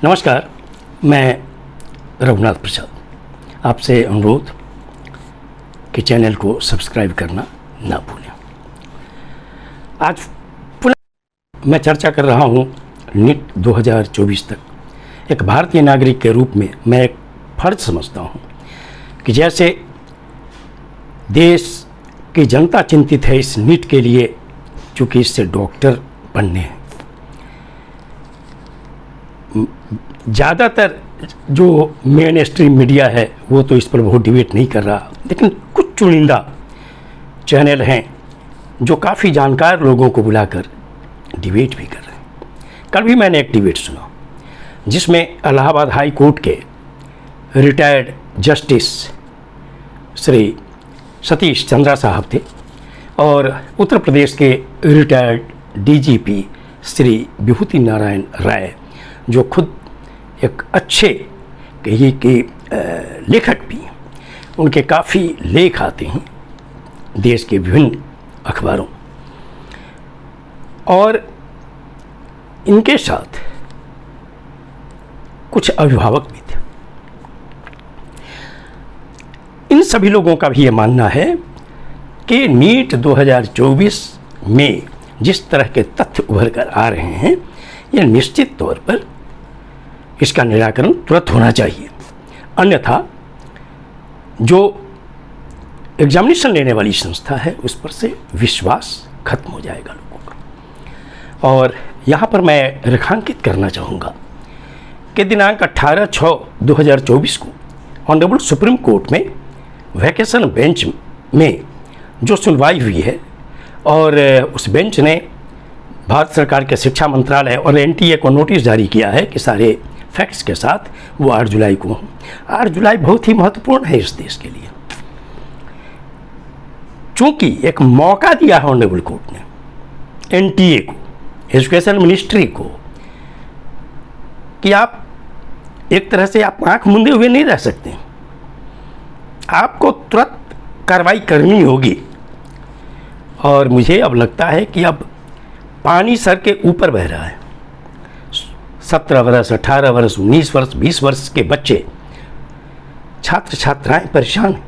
नमस्कार, मैं रघुनाथ प्रसाद। आपसे अनुरोध कि चैनल को सब्सक्राइब करना ना भूलें। आज पुनः मैं चर्चा कर रहा हूँ नीट 2024 तक। एक भारतीय नागरिक के रूप में मैं एक फर्ज समझता हूँ कि जैसे देश की जनता चिंतित है इस नीट के लिए, चूँकि इससे डॉक्टर बनने हैं। ज़्यादातर जो मेन स्ट्रीम मीडिया है वो तो इस पर बहुत डिबेट नहीं कर रहा, लेकिन कुछ चुनिंदा चैनल हैं जो काफ़ी जानकार लोगों को बुलाकर डिबेट भी कर रहे हैं। कल भी मैंने एक डिबेट सुना जिसमें इलाहाबाद हाई कोर्ट के रिटायर्ड जस्टिस श्री सतीश चंद्रा साहब थे और उत्तर प्रदेश के रिटायर्ड डीजीपी श्री विभूति नारायण राय, जो खुद एक अच्छे कहिए कि लेखक भी हैं। उनके काफ़ी लेख आते हैं देश के विभिन्न अखबारों, और इनके साथ कुछ अभिभावक भी थे। इन सभी लोगों का भी ये मानना है कि नीट 2024 में जिस तरह के तथ्य उभर कर आ रहे हैं, यह निश्चित तौर पर इसका निराकरण तुरंत होना चाहिए। अन्यथा जो एग्जामिनेशन लेने वाली संस्था है उस पर से विश्वास खत्म हो जाएगा लोगों का। और यहाँ पर मैं रेखांकित करना चाहूँगा कि दिनांक 18/6/2024 को ऑनरेबल सुप्रीम कोर्ट में वैकेशन बेंच में जो सुनवाई हुई है, और उस बेंच ने भारत सरकार के शिक्षा मंत्रालय और एनटीए को नोटिस जारी किया है कि सारे फैक्ट्स के साथ वो 8 जुलाई को हों। 8 जुलाई बहुत ही महत्वपूर्ण है इस देश के लिए, चूंकि एक मौका दिया है ऑनरेबल कोर्ट ने एनटीए को, एजुकेशन मिनिस्ट्री को, कि आप एक तरह से आप आंख मूंदे हुए नहीं रह सकते, आपको तुरंत कार्रवाई करनी होगी। और मुझे अब लगता है कि अब पानी सर के ऊपर बह रहा है। 17 वर्ष, 18 वर्ष, 19 वर्ष, 20 वर्ष के बच्चे, छात्र छात्राएं परेशान हैं,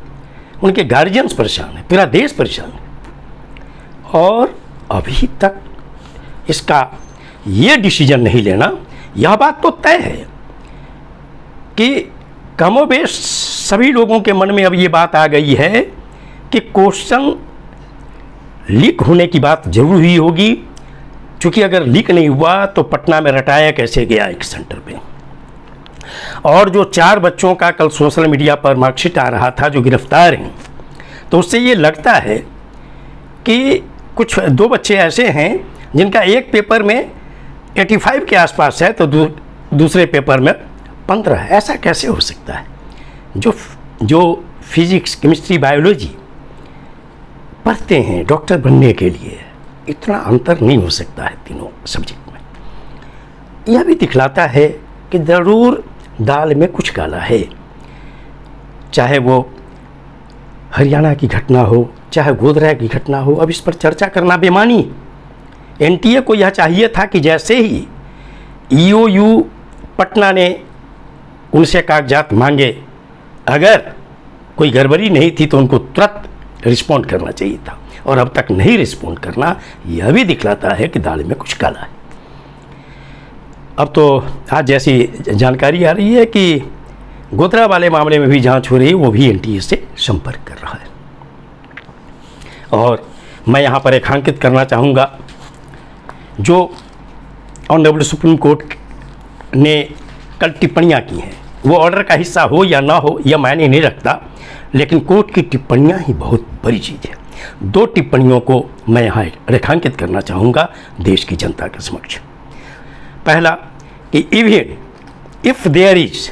उनके गार्जियंस परेशान हैं, पूरा देश परेशान है। और अभी तक इसका ये डिसीजन नहीं लेना, यह बात तो तय है कि कमोबेश सभी लोगों के मन में अब ये बात आ गई है कि क्वेश्चन लीक होने की बात जरूर हुई होगी, क्योंकि अगर लीक नहीं हुआ तो पटना में रटाया कैसे गया एक सेंटर पे। और जो 4 बच्चों का कल सोशल मीडिया पर मार्कशीट आ रहा था जो गिरफ्तार हैं, तो उससे ये लगता है कि कुछ 2 बच्चे ऐसे हैं जिनका एक पेपर में 85 के आसपास है तो दूसरे पेपर में 15। ऐसा कैसे हो सकता है? जो फिजिक्स, केमिस्ट्री, बायोलॉजी पढ़ते हैं डॉक्टर बनने के लिए, इतना अंतर नहीं हो सकता है तीनों सब्जेक्ट में। यह भी दिखलाता है कि ज़रूर दाल में कुछ काला है। चाहे वो हरियाणा की घटना हो, चाहे गोधरा की घटना हो, अब इस पर चर्चा करना बेमानी। एनटीए को यह चाहिए था कि जैसे ही ईओयू पटना ने उनसे कागजात मांगे, अगर कोई गड़बड़ी नहीं थी तो उनको तुरंत रिस्पॉन्ड करना चाहिए था, और अब तक नहीं रिस्पॉन्ड करना यह भी दिखलाता है कि दाल में कुछ काला है। अब तो आज जैसी जानकारी आ रही है कि गोधरा वाले मामले में भी जांच हो रही है, वो भी एनटीए से संपर्क कर रहा है। और मैं यहाँ पर रेखांकित करना चाहूँगा, जो ऑनरेबल सुप्रीम कोर्ट ने कल टिप्पणियाँ की हैं, वो ऑर्डर का हिस्सा हो या ना हो यह मायने नहीं रखता, लेकिन कोर्ट की टिप्पणियाँ ही बहुत बड़ी चीज़ है। 2 टिप्पणियों को मैं यहाँ रेखांकित करना चाहूँगा देश की जनता के समक्ष। पहला कि even if there is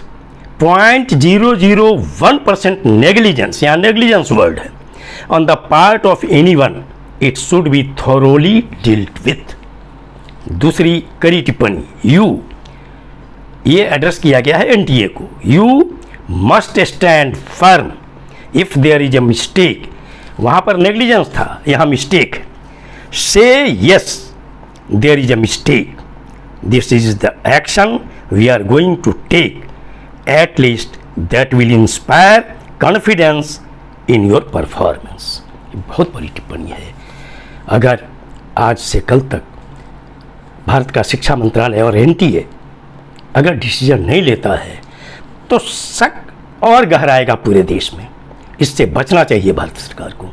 0.001% negligence, यहाँ नेग्लिजेंस वर्ड है, on the part of anyone, it should be thoroughly dealt with. दूसरी कड़ी टिप्पणी, ये एड्रेस किया गया है एनटीए को, you must stand firm if there is a mistake. वहाँ पर नेग्लिजेंस था, यहाँ mistake. Say yes there is a mistake this is the action we are going to take, at least that will inspire confidence in your performance. बहुत बड़ी टिप्पणी है। अगर आज से कल तक भारत का शिक्षा मंत्रालय और एनटीए अगर डिसीजन नहीं लेता है तो शक और गहराएगा पूरे देश में। इससे बचना चाहिए भारत सरकार को।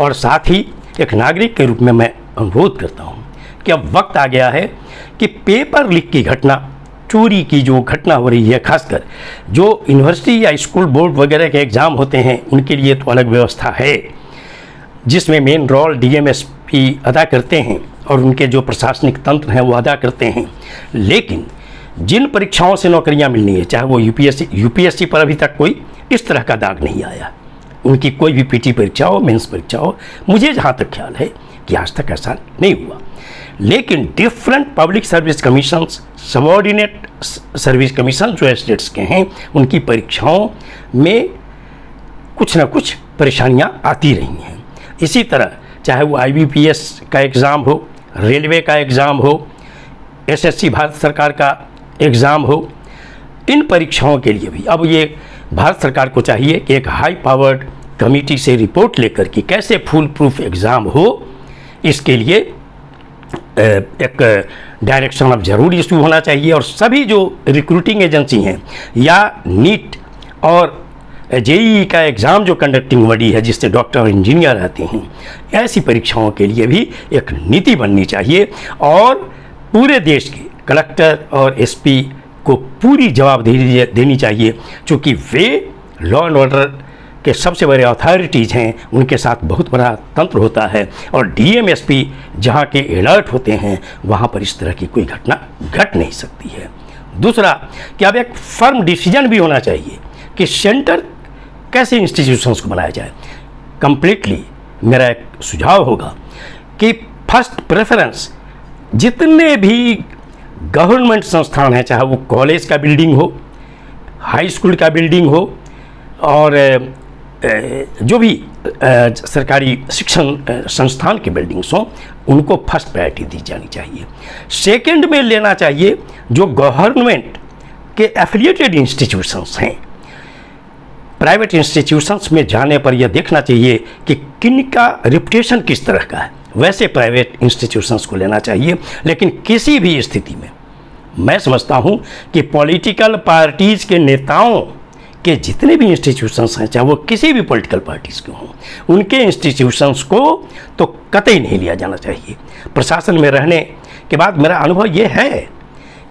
और साथ ही एक नागरिक के रूप में मैं अनुरोध करता हूँ कि अब वक्त आ गया है कि पेपर लीक की घटना, चोरी की जो घटना हो रही है, खासकर जो यूनिवर्सिटी या स्कूल बोर्ड वगैरह के एग्ज़ाम होते हैं उनके लिए तो अलग व्यवस्था है, जिसमें मेन रोल डीएमएसपी अदा करते हैं और उनके जो प्रशासनिक तंत्र हैं वो अदा करते हैं। लेकिन जिन परीक्षाओं से नौकरियां मिलनी है, चाहे वो यूपीएससी पर अभी तक कोई इस तरह का दाग नहीं आया, उनकी कोई भी पीटी परीक्षा हो, मेंस परीक्षा हो, मुझे जहाँ तक ख्याल है कि आज तक ऐसा नहीं हुआ। लेकिन different public service commission, subordinate service commission जो स्टेट्स के हैं, उनकी परीक्षाओं में कुछ ना कुछ परेशानियां आती रही हैं। इसी तरह चाहे वो आईबीपीएस का एग्ज़ाम हो, रेलवे का एग्ज़ाम हो, एसएससी भारत सरकार का एग्ज़ाम हो, इन परीक्षाओं के लिए भी अब ये भारत सरकार को चाहिए कि एक हाई पावर्ड कमेटी से रिपोर्ट लेकर कि कैसे फुल प्रूफ एग्ज़ाम हो, इसके लिए एक डायरेक्शन अब जरूर इशू होना चाहिए। और सभी जो रिक्रूटिंग एजेंसी हैं या नीट और जेईई का एग्ज़ाम जो कंडक्टिंग बॉडी है, जिससे डॉक्टर और इंजीनियर आते हैं, ऐसी परीक्षाओं के लिए भी एक नीति बननी चाहिए और पूरे देश के कलेक्टर और एसपी को पूरी जवाबदेही देनी चाहिए, क्योंकि वे लॉ एंड ऑर्डर के सबसे बड़े अथॉरिटीज़ हैं, उनके साथ बहुत बड़ा तंत्र होता है। और डीएमएसपी जहाँ के अलर्ट होते हैं वहाँ पर इस तरह की कोई घटना घट नहीं सकती है। दूसरा कि अब एक फर्म डिसीजन भी होना चाहिए कि सेंटर कैसे इंस्टीट्यूशंस को बनाया जाए। कंप्लीटली मेरा एक सुझाव होगा कि फर्स्ट प्रेफरेंस जितने भी गवर्नमेंट संस्थान हैं, चाहे वो कॉलेज का बिल्डिंग हो, हाई स्कूल का बिल्डिंग हो और जो भी सरकारी शिक्षण संस्थान के बिल्डिंग्स हों, उनको फर्स्ट प्रायोरिटी दी जानी चाहिए। सेकंड में लेना चाहिए जो गवर्नमेंट के एफिलिएटेड इंस्टीट्यूशंस हैं। प्राइवेट इंस्टीट्यूशंस में जाने पर यह देखना चाहिए कि किनका रेपुटेशन किस तरह का है, वैसे प्राइवेट इंस्टीट्यूशंस को लेना चाहिए। लेकिन किसी भी स्थिति में मैं समझता हूं कि पॉलिटिकल पार्टीज़ के नेताओं के जितने भी इंस्टीट्यूशंस हैं, चाहे वो किसी भी पॉलिटिकल पार्टीज़ के हों, उनके इंस्टीट्यूशंस को तो कतई नहीं लिया जाना चाहिए। प्रशासन में रहने के बाद मेरा अनुभव ये है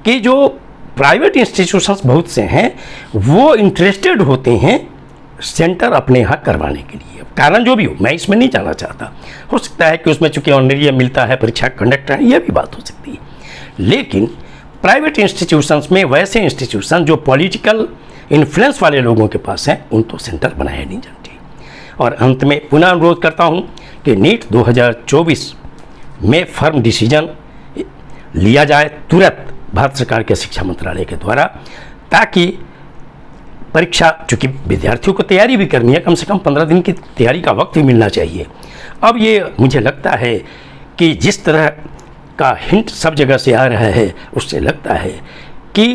कि जो प्राइवेट इंस्टीट्यूशंस बहुत से हैं वो इंटरेस्टेड होते हैं सेंटर अपने यहाँ करवाने के लिए। कारण जो भी हो, मैं इसमें नहीं जाना चाहता, हो सकता है कि उसमें चूंकि ऑनरेरियम मिलता है, परीक्षा कंडक्ट है, यह भी बात हो सकती है। लेकिन प्राइवेट इंस्टीट्यूशंस में वैसे इंस्टीट्यूशन जो पॉलिटिकल इन्फ्लुएंस वाले लोगों के पास हैं, उन तो सेंटर बनाया नहीं जाती। और अंत में पुनः अनुरोध करता हूँ कि नीट 2024 में फर्म डिसीजन लिया जाए तुरंत भारत सरकार के शिक्षा मंत्रालय के द्वारा, ताकि परीक्षा, चूँकि विद्यार्थियों को तैयारी भी करनी है, कम से कम 15 दिन की तैयारी का वक्त भी मिलना चाहिए। अब ये मुझे लगता है कि जिस तरह का हिंट सब जगह से आ रहा है, उससे लगता है कि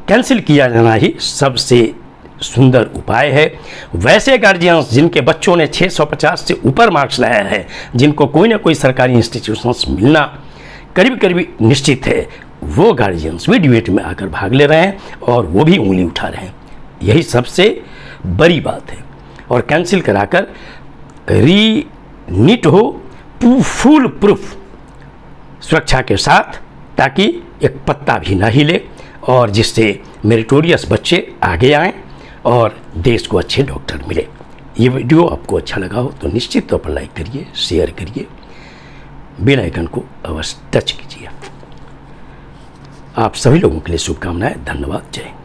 कैंसिल किया जाना ही सबसे सुंदर उपाय है। वैसे गार्जियंस जिनके बच्चों ने 650 से ऊपर मार्क्स लाया है, जिनको कोई ना कोई सरकारी इंस्टीट्यूशंस मिलना करीब करीब निश्चित है, वो गार्जियंस भी डिबेट में आकर भाग ले रहे हैं और वो भी उंगली उठा रहे हैं। यही सबसे बड़ी बात है। और कैंसिल कराकर नीट हो फुल प्रूफ सुरक्षा के साथ, ताकि एक पत्ता भी ना हिले और जिससे मेरिटोरियस बच्चे आगे आएं और देश को अच्छे डॉक्टर मिले। ये वीडियो आपको अच्छा लगा हो तो निश्चित तौर पर लाइक करिए, शेयर करिए, बेल आइकन को अवश्य टच कीजिए। आप सभी लोगों के लिए शुभकामनाएं। धन्यवाद। जय हिंद।